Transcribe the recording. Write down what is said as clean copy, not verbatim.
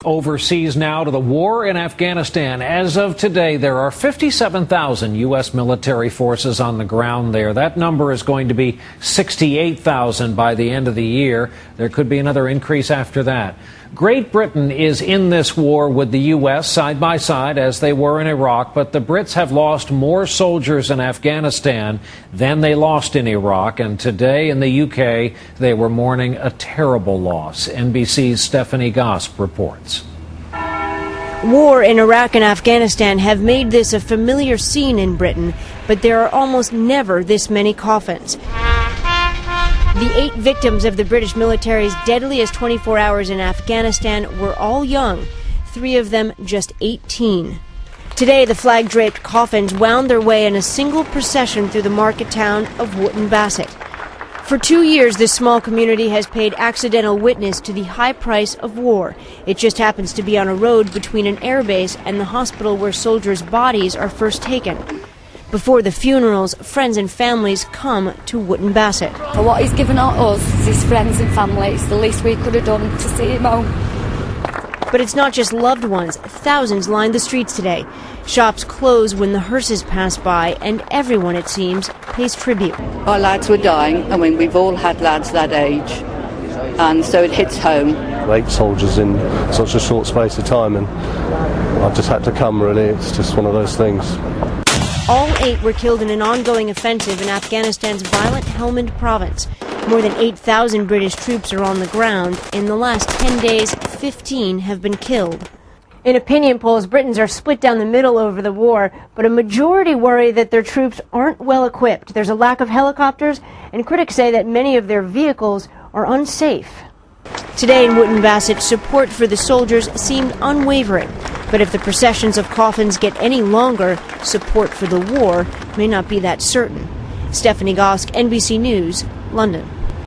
Overseas now to the war in Afghanistan. As of today, there are 57,000 U.S. military forces on the ground there. That number is going to be 68,000 by the end of the year. There could be another increase after that. Great Britain is in this war with the U.S. side by side as they were in Iraq, but the Brits have lost more soldiers in Afghanistan than they lost in Iraq. And today in the U.K., they were mourning a terrible loss. NBC's Stephanie Gosp reports. War in Iraq and Afghanistan have made this a familiar scene in Britain, but there are almost never this many coffins. The 8 victims of the British military's deadliest 24 hours in Afghanistan were all young, 3 of them just 18. Today, the flag-draped coffins wound their way in a single procession through the market town of Wootton Bassett. For 2 years, this small community has paid accidental witness to the high price of war. It just happens to be on a road between an airbase and the hospital where soldiers' bodies are first taken. Before the funerals, friends and families come to Wootton Bassett. For what he's given us, his friends and family, it's the least we could have done to see him home. But it's not just loved ones. Thousands lined the streets today. Shops close when the hearses pass by, and everyone, it seems, pays tribute. Our lads were dying. I mean, we've all had lads that age, and so it hits home. 8 soldiers in such a short space of time, and I've just had to come, really. It's just one of those things. All 8 were killed in an ongoing offensive in Afghanistan's violent Helmand province. More than 8,000 British troops are on the ground. In the last 10 days, 15 have been killed. In opinion polls, Britons are split down the middle over the war, but a majority worry that their troops aren't well equipped. There's a lack of helicopters, and critics say that many of their vehicles are unsafe. Today in Wootton Bassett, support for the soldiers seemed unwavering. But if the processions of coffins get any longer, support for the war may not be that certain. Stephanie Gosp, NBC News, London.